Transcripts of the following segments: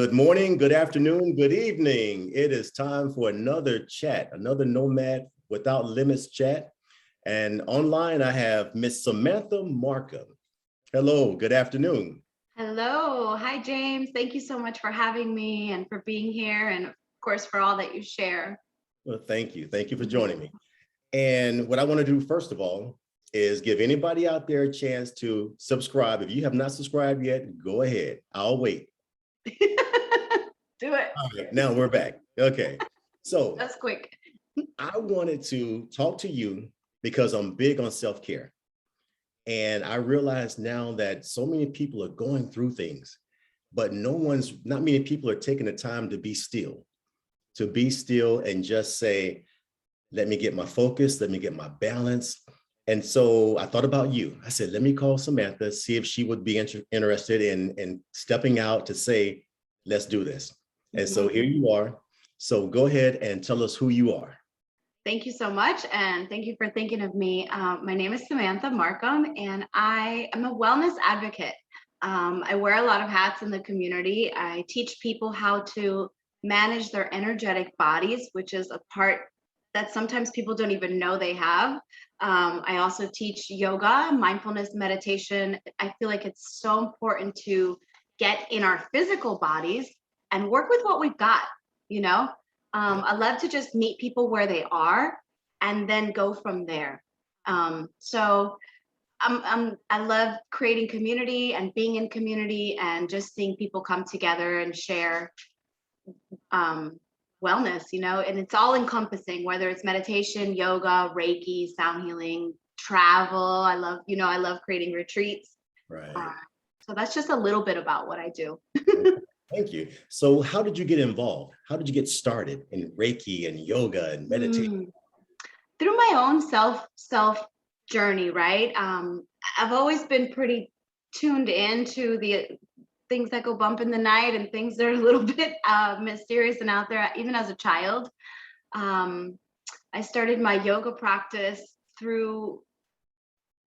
Good morning, good afternoon, good evening. It is time for another chat, another Nomad Without Limits chat. And online, I have Miss Samantha Marcum. Hello, good afternoon. Hello. Hi, James. Thank you so much for having me and for being here. And of course, for all that you share. Well, thank you. Thank you for joining me. And what I want to do, first of all, is give anybody out there a chance to subscribe. If you have not subscribed yet, go ahead. I'll wait. Do it. All right, now we're back. Okay. So that's quick. I wanted to talk to you because I'm big on self-care. And I realize now that so many people are going through things, but not many people are taking the time to be still and just say, let me get my focus, let me get my balance. And so I thought about you. I said, let me call Samantha, see if she would be interested in stepping out to say, let's do this. And so here you are. So go ahead and tell us who you are. Thank you so much. And thank you for thinking of me. My name is Samantha Marcum, and I am a wellness advocate. I wear a lot of hats in the community. I teach people how to manage their energetic bodies, which is a part that sometimes people don't even know they have. I also teach yoga, mindfulness, meditation. I feel like it's so important to get in our physical bodies and work with what we've got, you know? I love to just meet people where they are and then go from there. So I love creating community and being in community and just seeing people come together and share wellness, and it's all encompassing, whether it's meditation, yoga, Reiki, sound healing, travel. I love creating retreats. Right. So that's just a little bit about what I do. Thank you. So how did you get involved? How did you get started in Reiki and yoga and meditation? Through my own self journey, right? I've always been pretty tuned into the things that go bump in the night and things that are a little bit mysterious and out there, even as a child. I started my yoga practice through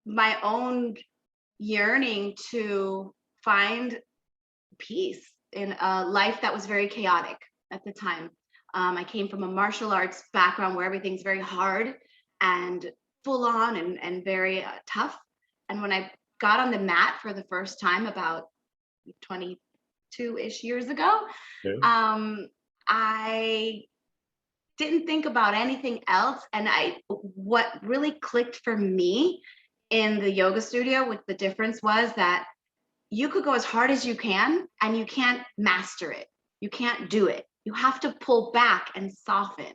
my own yearning to find peace in a life that was very chaotic at the time. I came from a martial arts background where everything's very hard and full on and very tough. And when I got on the mat for the first time about 22-ish years ago, I didn't think about anything else. And what really clicked for me in the yoga studio with the difference was that you could go as hard as you can and you can't master it. You can't do it. You have to pull back and soften.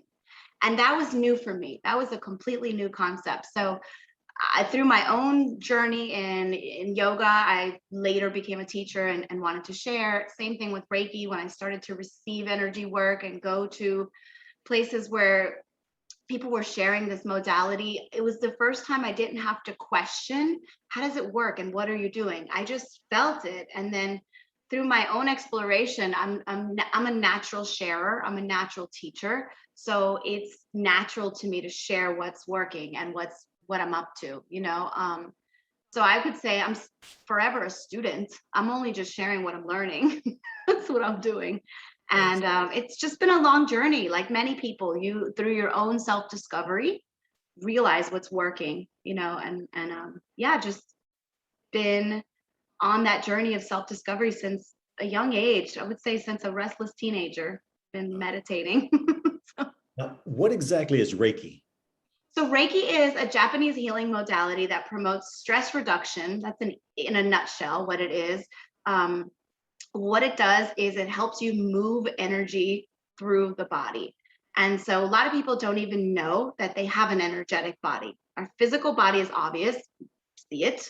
And that was new for me. That was a completely new concept. So through my own journey in yoga, I later became a teacher and wanted to share. Same thing with Reiki. When I started to receive energy work and go to places where people were sharing this modality, it was the first time I didn't have to question, how does it work and what are you doing? I just felt it. And then through my own exploration, I'm a natural sharer. I'm a natural teacher. So it's natural to me to share what's working and what I'm up to, So I could say I'm forever a student. I'm only just sharing what I'm learning. That's what I'm doing. And it's just been a long journey. Like many people, you through your own self-discovery, realize what's working, just been on that journey of self-discovery since a young age. I would say since a restless teenager, been meditating. Now, what exactly is Reiki? So Reiki is a Japanese healing modality that promotes stress reduction. That's in a nutshell what it is. What it does is it helps you move energy through the body. And so a lot of people don't even know that they have an energetic body. Our physical body is obvious, see it,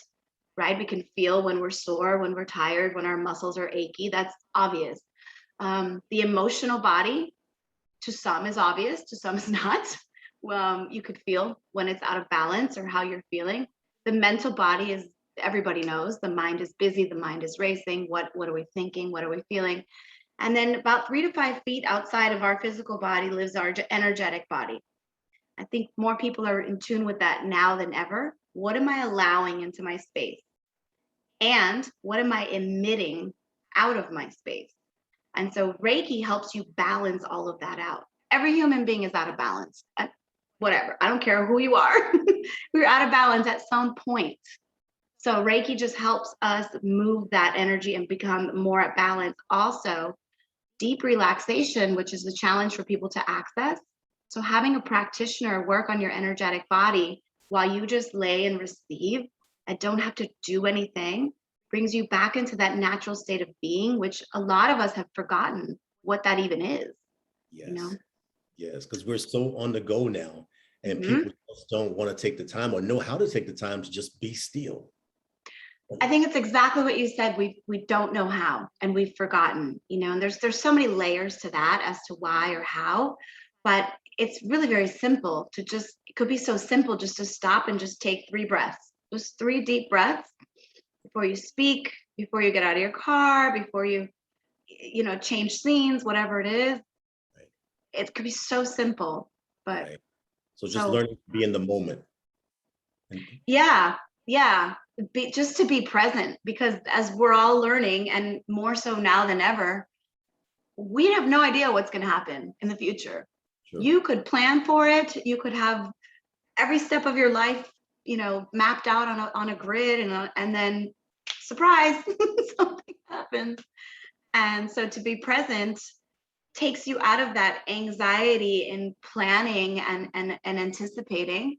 right? We can feel when we're sore, when we're tired, when our muscles are achy, that's obvious. The emotional body, to some is obvious, to some is not. You could feel when it's out of balance or how you're feeling. The mental body is, everybody knows, the mind is busy, the mind is racing. What are we thinking? What are we feeling? And then about 3 to 5 feet outside of our physical body lives our energetic body. I think more people are in tune with that now than ever. What am I allowing into my space? And what am I emitting out of my space? And so Reiki helps you balance all of that out. Every human being is out of balance. Whatever. I don't care who you are. We're out of balance at some point. So Reiki just helps us move that energy and become more at balance. Also, deep relaxation, which is the challenge for people to access. So having a practitioner work on your energetic body while you just lay and receive and don't have to do anything brings you back into that natural state of being, which a lot of us have forgotten what that even is. Yes. You know? Yes, because we're so on the go now, and Mm-hmm. people just don't want to take the time or know how to take the time to just be still. I think it's exactly what you said. We don't know how, and we've forgotten, you know, and there's so many layers to that as to why or how, but it's really very simple to just, it could be so simple just to stop and just take 3 breaths, just 3 deep breaths before you speak, before you get out of your car, before you change scenes, whatever it is. Right. It could be so simple, but Right. So just learning to be in the moment. yeah, just to be present, because as we're all learning, and more so now than ever, we have no idea what's going to happen in the future. Sure. You could plan for it. You could have every step of your life, mapped out on a grid, and then surprise, something happens. And so to be present takes you out of that anxiety in planning and anticipating,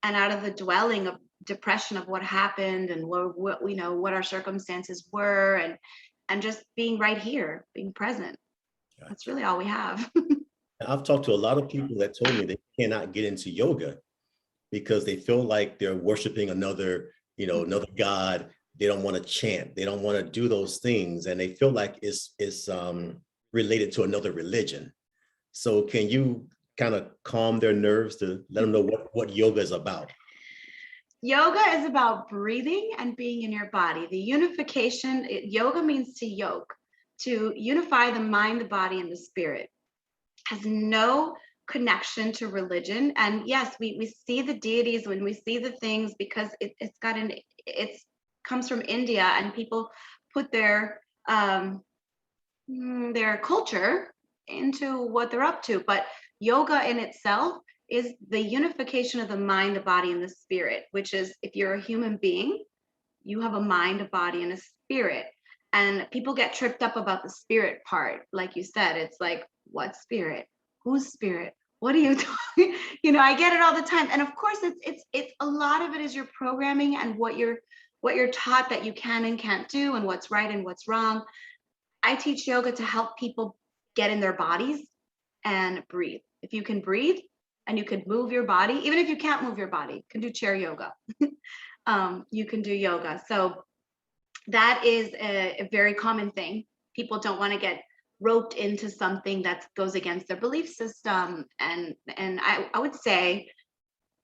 and out of the dwelling of depression of what happened and what our circumstances were, and just being right here, being present. Gotcha. That's really all we have. I've talked to a lot of people that told me they cannot get into yoga because they feel like they're worshiping another god. They don't want to chant. They don't want to do those things, and they feel like it's related to another religion. So can you kind of calm their nerves to let them know what yoga is about? Yoga is about breathing and being in your body. The unification, yoga means to yoke, to unify the mind, the body, and the spirit. Has no connection to religion. And yes, we see the deities when we see the things, because it comes from India, and people put their culture into what they're up to. But yoga in itself is the unification of the mind, the body, and the spirit, which is, if you're a human being, you have a mind, a body, and a spirit. And people get tripped up about the spirit part. Like you said, it's like, what spirit? Whose spirit? What are you talking? I get it all the time. And of course, it's a lot of it is your programming and what you're taught that you can and can't do, and what's right and what's wrong. I teach yoga to help people get in their bodies and breathe. If you can breathe and you can move your body, even if you can't move your body, you can do chair yoga. You can do yoga. So that is a very common thing. People don't want to get roped into something that goes against their belief system. And I would say,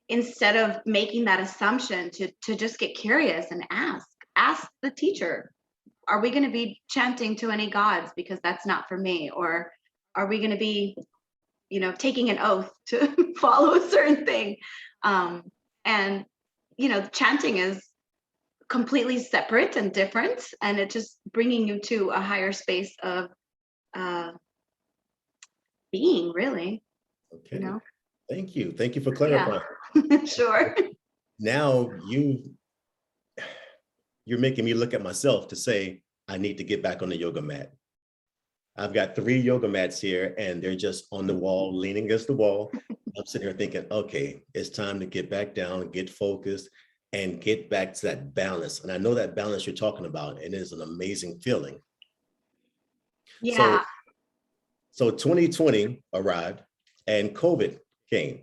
instead of making that assumption, to just get curious and ask the teacher, are we going to be chanting to any gods? Because that's not for me. Or are we going to be, taking an oath to follow a certain thing? And chanting is completely separate and different, and it's just bringing you to a higher space of being, really. Okay. Thank you for clarifying. Yeah. Sure. Now you're making me look at myself to say I need to get back on the yoga mat. I've got 3 yoga mats here, and they're just on the wall, leaning against the wall. I'm sitting here thinking, okay, it's time to get back down, get focused, and get back to that balance. And I know that balance you're talking about, and it is an amazing feeling. Yeah. So 2020 arrived and COVID came.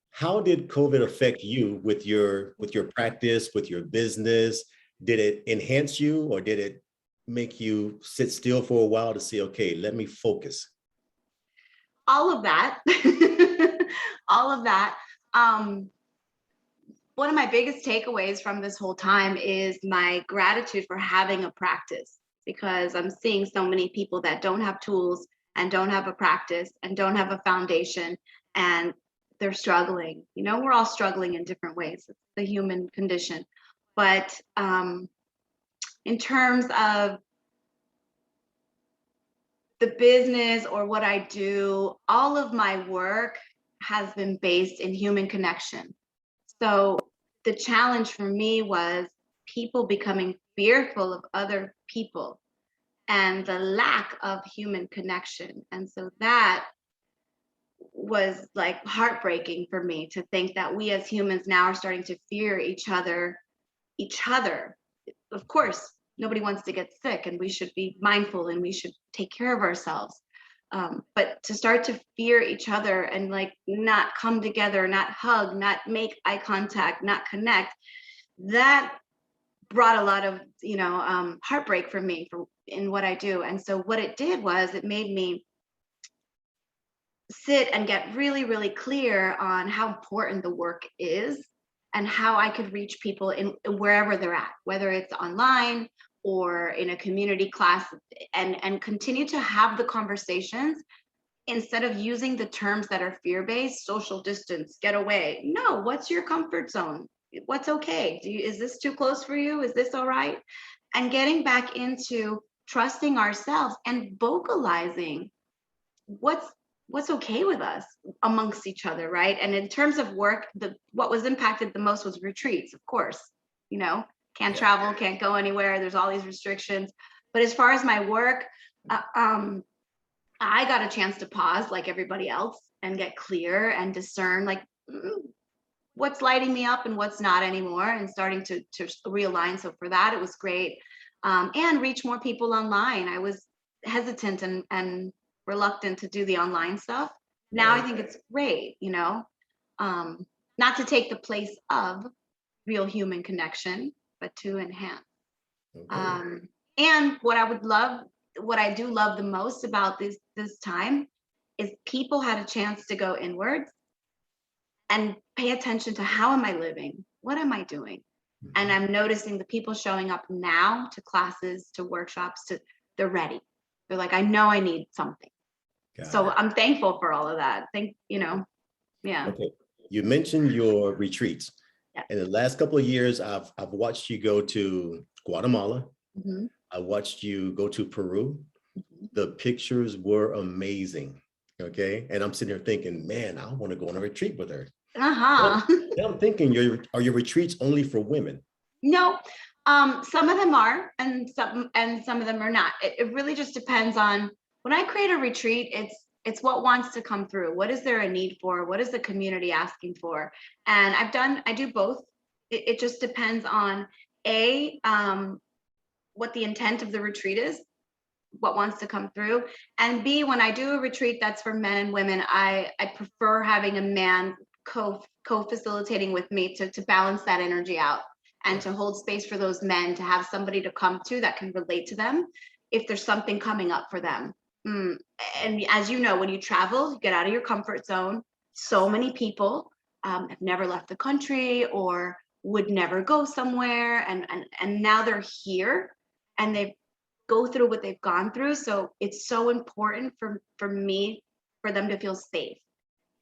How did COVID affect you with your practice, with your business? Did it enhance you, or did it make you sit still for a while to say, okay, let me focus? All of that. All of that. One of my biggest takeaways from this whole time is my gratitude for having a practice, because I'm seeing so many people that don't have tools and don't have a practice and don't have a foundation, and they're struggling. We're all struggling in different ways. It's the human condition. But in terms of the business or what I do, all of my work has been based in human connection. So the challenge for me was people becoming fearful of other people and the lack of human connection. And so that was like heartbreaking for me to think that we as humans now are starting to fear each other. Of course, nobody wants to get sick, and we should be mindful and we should take care of ourselves. But to start to fear each other and like not come together, not hug, not make eye contact, not connect, that brought a lot of heartbreak for me in what I do. And so what it did was it made me sit and get really, really clear on how important the work is and how I could reach people in wherever they're at, whether it's online or in a community class, and continue to have the conversations instead of using the terms that are fear-based, social distance, get away. No, what's your comfort zone? What's okay? Is this too close for you? Is this all right? And getting back into trusting ourselves and vocalizing what's okay with us amongst each other, right? And in terms of work, what was impacted the most was retreats, of course. Can't travel, can't go anywhere. There's all these restrictions. But as far as my work, I got a chance to pause like everybody else and get clear and discern like what's lighting me up and what's not anymore, and starting to realign. So for that, it was great. And reach more people online. I was hesitant and reluctant to do the online stuff. Now I think it's great, not to take the place of real human connection, but to enhance. And what I do love the most about this time is people had a chance to go inwards and pay attention to how am I living? What am I doing? And I'm noticing the people showing up now to classes, to workshops, they're ready. They're like, I know I need something. So I'm thankful for all of that. Yeah. Okay. You mentioned your retreats. Yeah. In the last couple of years, I've watched you go to Guatemala. Mm-hmm. I watched you go to Peru. Mm-hmm. The pictures were amazing. Okay. And I'm sitting here thinking, man, I want to go on a retreat with her. Uh-huh. Now I'm thinking, are your retreats only for women? No. Some of them are, and some of them are not. It really just depends on, when I create a retreat, it's what wants to come through. What is there a need for? What is the community asking for? And I do both. It just depends on what the intent of the retreat is, what wants to come through. And B, when I do a retreat that's for men and women, I prefer having a man co-facilitating with me to balance that energy out and to hold space for those men, to have somebody to come to that can relate to them if there's something coming up for them. And as you know, when you travel, you get out of your comfort zone. So many people have never left the country or would never go somewhere, and now they're here and they go through what they've gone through. So it's so important for me, for them to feel safe.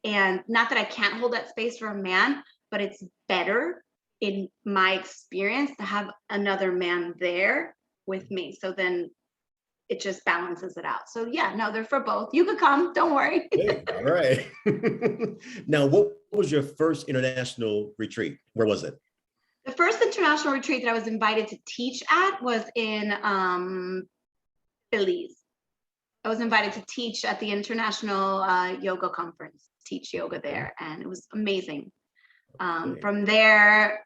And not that I can't hold that space for a man, but it's better in my experience to have another man there with me. So then it just balances it out. So yeah, no, they're for both. You could come, don't worry. Hey, all right. Now, what was your first international retreat? Where was it? The first international retreat that I was invited to teach at was in Belize. I was invited to teach at the International Yoga Conference, teach yoga there, and it was amazing. From there,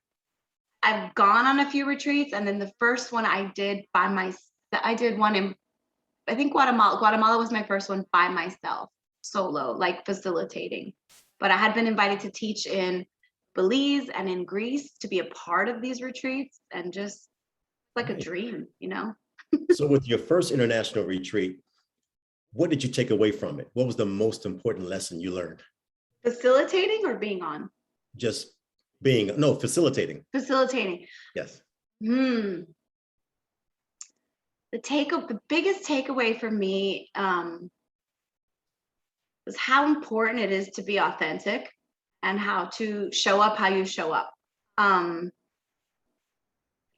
I've gone on a few retreats, and then the first one I did by myself, I did one in, I think, Guatemala. Guatemala was my first one by myself, solo, like facilitating. But I had been invited to teach in Belize and in Greece to be a part of these retreats, and just like a dream, So with your first international retreat, what did you take away from it? What was the most important lesson you learned? Facilitating or being on? Just facilitating. Facilitating. Yes. The biggest takeaway for me was how important it is to be authentic and how to show up how you show up.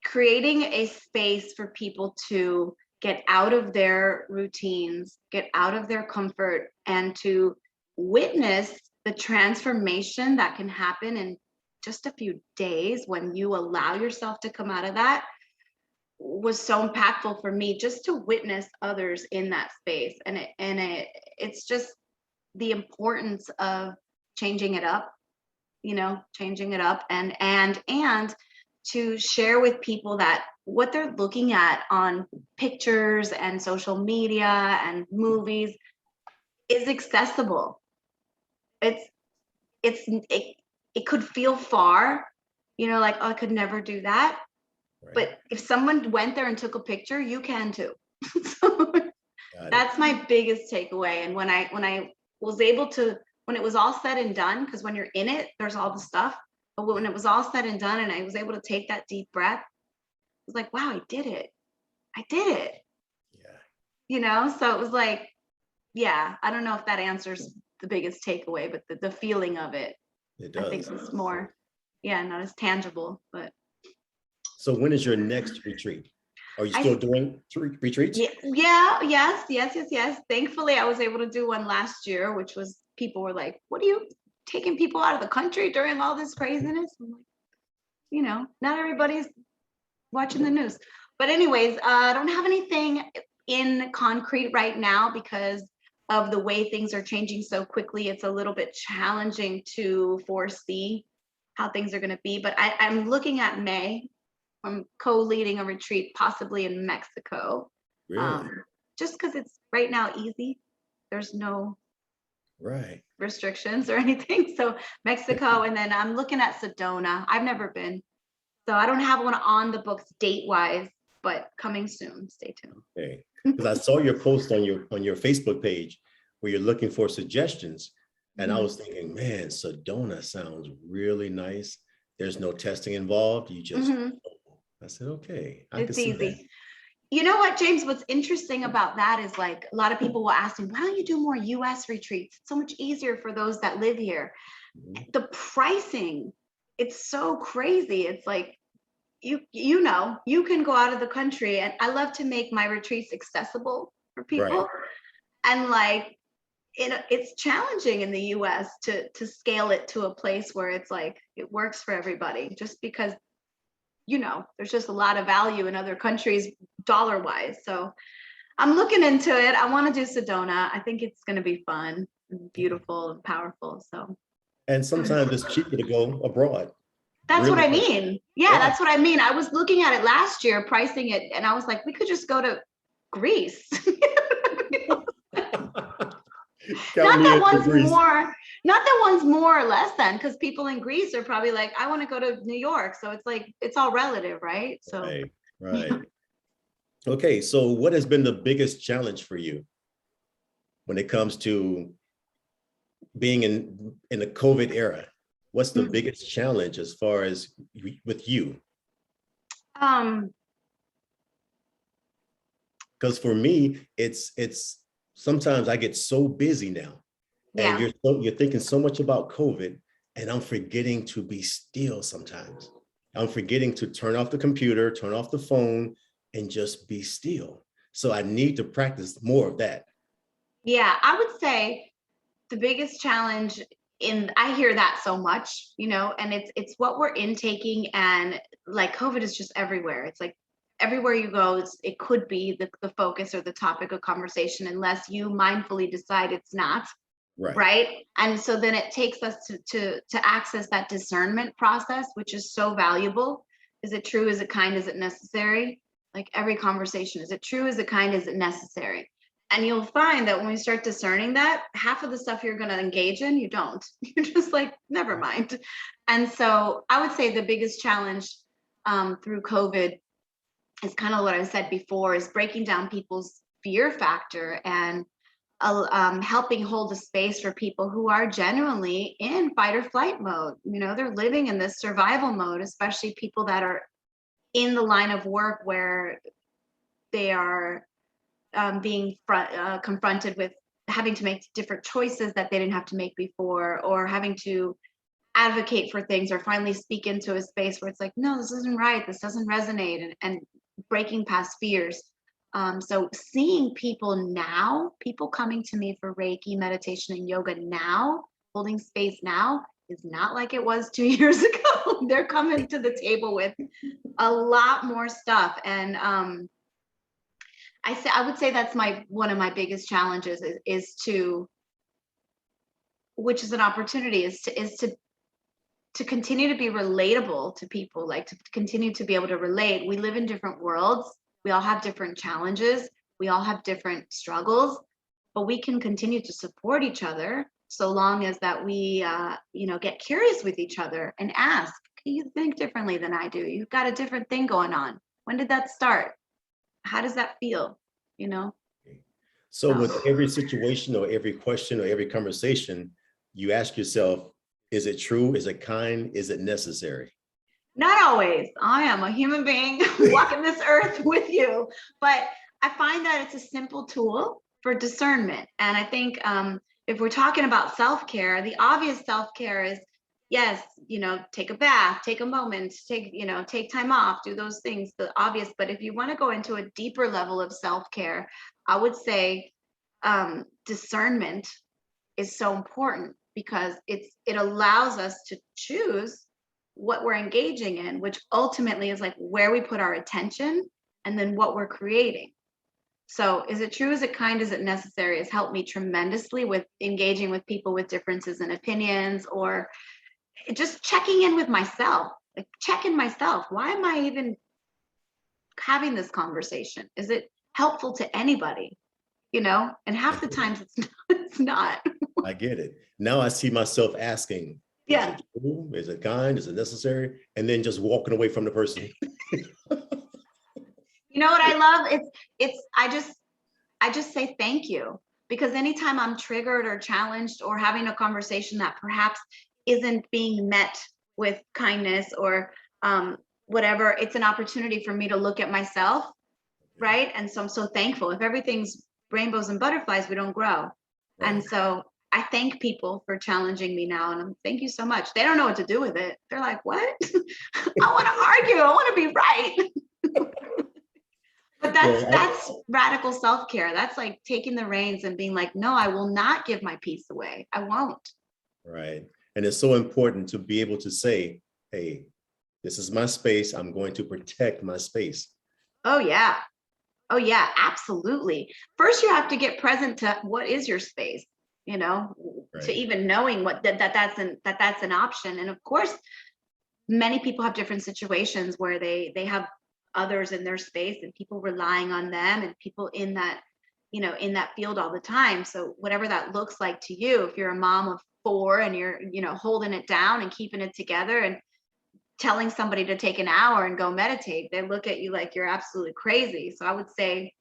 Creating a space for people to get out of their routines, get out of their comfort, and to witness the transformation that can happen in just a few days when you allow yourself to come out of that, was so impactful for me, just to witness others in that space. And it's just the importance of changing it up, changing it up, and to share with people that what they're looking at on pictures and social media and movies is accessible. It could feel far, like, oh, I could never do that. Right. But if someone went there and took a picture, you can too. So that's it. my biggest takeaway. And when I was able to, when it was all said and done, because when you're in it, there's all the stuff. But when it was all said and done and I was able to take that deep breath, it was like, wow, I did it. I did it. Yeah. So it was like, yeah, I don't know if that answers the biggest takeaway, but the feeling of it, It does. I think it's more, not as tangible. But so when is your next retreat? Are you still doing retreats? Yes. Thankfully, I was able to do one last year, which was, people were like, what are you taking people out of the country during all this craziness? I'm like, not everybody's watching the news. But anyways, I don't have anything in concrete right now because of the way things are changing so quickly. It's a little bit challenging to foresee how things are going to be. But I'm looking at May. I'm co-leading a retreat, possibly in Mexico. Really? Just because it's right now easy. There's no restrictions or anything. So Mexico, and then I'm looking at Sedona. I've never been. So I don't have one on the books date-wise, but coming soon. Stay tuned. Okay. Because I saw your post on your Facebook page where you're looking for suggestions. And I was thinking, man, Sedona sounds really nice. There's no testing involved. You just I said, okay, I can see that. You know what, James, what's interesting about that is, like, a lot of people will ask me, why don't you do more US retreats? It's so much easier for those that live here. The pricing, it's so crazy. It's like, you can go out of the country, and I love to make my retreats accessible for people. Right. And like, it's challenging in the US to scale it to a place where it's like, it works for everybody, just because there's just a lot of value in other countries dollar-wise. So I'm looking into it. I want to do Sedona. I think it's going to be fun and beautiful and powerful. So. And sometimes it's cheaper to go abroad. That's really what I mean. Yeah, that's what I mean. I was looking at it last year, pricing it, and I was like, we could just go to Greece. Not that one's more or less than, because people in Greece are probably like, I want to go to New York. So it's like, it's all relative, right? So right. Okay, so what has been the biggest challenge for you when it comes to being in the COVID era? What's the biggest challenge as far as with you? Because for me, it's sometimes I get so busy now, and you're thinking so much about COVID, and I'm forgetting to be still sometimes. I'm forgetting to turn off the computer, turn off the phone, and just be still. So I need to practice more of that. Yeah, I would say the biggest challenge I hear that so much, and it's what we're intaking, and like, COVID is just everywhere. It's like, everywhere you go, it could be the focus or the topic of conversation, unless you mindfully decide it's not. Right. And so then it takes us to access that discernment process, which is so valuable. Is it true? Is it kind? Is it necessary? Like, every conversation, is it true? Is it kind? Is it necessary? And you'll find that when we start discerning that, half of the stuff you're going to engage in, you don't. You're just like, never mind. And so I would say the biggest challenge through COVID is kind of what I said before, is breaking down people's fear factor and helping hold a space for people who are genuinely in fight or flight mode. They're living in this survival mode, especially people that are in the line of work where they are being confronted with having to make different choices that they didn't have to make before, or having to advocate for things, or finally speak into a space where it's like, no, this isn't right, this doesn't resonate, and breaking past fears. So seeing people now, people coming to me for Reiki, meditation, and yoga now, holding space now, is not like it was 2 years ago. They're coming to the table with a lot more stuff. And I would say that's one of my biggest challenges is to, which is an opportunity, is to continue to be relatable to people, like to continue to be able to relate. We live in different worlds. We all have different challenges. We all have different struggles, but we can continue to support each other so long as that we, get curious with each other and ask, can you think differently than I do? You've got a different thing going on. When did that start? How does that feel? So with every situation or every question or every conversation, you ask yourself, is it true? Is it kind? Is it necessary? Not always. I am a human being walking this earth with you, but I find that it's a simple tool for discernment. And I think if we're talking about self-care, the obvious self-care is, yes, take a bath, take a moment, take time off, do those things, the obvious. But if you want to go into a deeper level of self-care, I would say discernment is so important, because it allows us to choose what we're engaging in, which ultimately is like where we put our attention and then what we're creating. So is it true? Is it kind? Is it necessary? Has helped me tremendously with engaging with people with differences in opinions, or just checking in with myself, like checking myself. Why am I even having this conversation? Is it helpful to anybody? And half the times it's not. I get it. Now I see myself asking, Yeah. is it true? Is it kind? Is it necessary? And then just walking away from the person. You know what I love? I just say thank you, because anytime I'm triggered or challenged or having a conversation that perhaps isn't being met with kindness or whatever, it's an opportunity for me to look at myself, right? And so I'm so thankful. If everything's rainbows and butterflies, we don't grow. Right. And so I thank people for challenging me now, and thank you so much. They don't know what to do with it. They're like, what? I want to argue. I want to be right. But that's radical self-care. That's like taking the reins and being like, no, I will not give my peace away. I won't. Right. And it's so important to be able to say, hey, this is my space. I'm going to protect my space. Oh, yeah. Oh, yeah, absolutely. First, you have to get present to what is your space, right. To even knowing what that's an option. And of course, many people have different situations where they have others in their space and people relying on them and people in that, in that field all the time. So whatever that looks like to you, if you're a mom of 4 and you're, holding it down and keeping it together and telling somebody to take an hour and go meditate, they look at you like you're absolutely crazy. So I would say,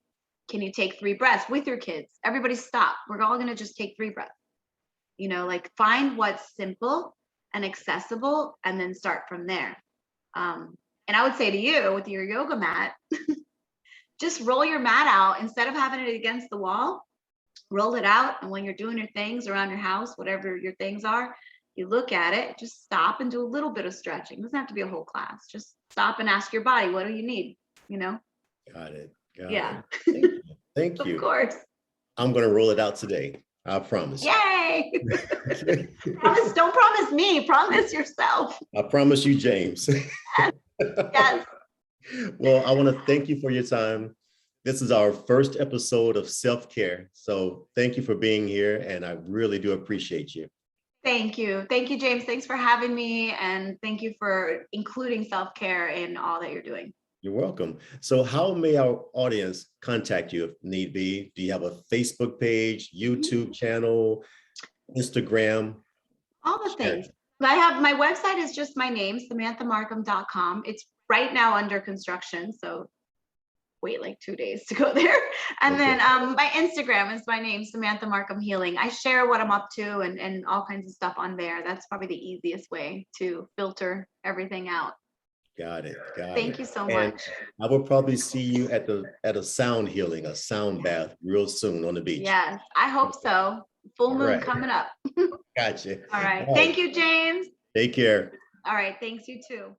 can you take 3 breaths with your kids? Everybody stop. We're all going to just take 3 breaths. Like find what's simple and accessible and then start from there. And I would say to you with your yoga mat, just roll your mat out instead of having it against the wall. Roll it out. And when you're doing your things around your house, whatever your things are, you look at it, just stop and do a little bit of stretching. It doesn't have to be a whole class. Just stop and ask your body, what do you need? Got it. Yeah. It. Thank you. Of course. I'm going to roll it out today. I promise. Yay. Don't promise me. Promise yourself. I promise you, James. Yes. Well, I want to thank you for your time. This is our first episode of self-care. So thank you for being here. And I really do appreciate you. Thank you. Thank you, James. Thanks for having me. And thank you for including self-care in all that you're doing. You're welcome. So how may our audience contact you if need be? Do you have a Facebook page, YouTube channel, Instagram? All the things. My website is just my name, SamanthaMarcum.com. It's right now under construction. So wait like 2 days to go there. And then my Instagram is my name, Samantha Marcum Healing. I share what I'm up to and all kinds of stuff on there. That's probably the easiest way to filter everything out. Got it. Thank you so much. I will probably see you at a sound healing, a sound bath real soon on the beach. Yes, I hope so. Full moon coming up. Gotcha. All right. Thank you, James. Take care. All right. Thanks, you too.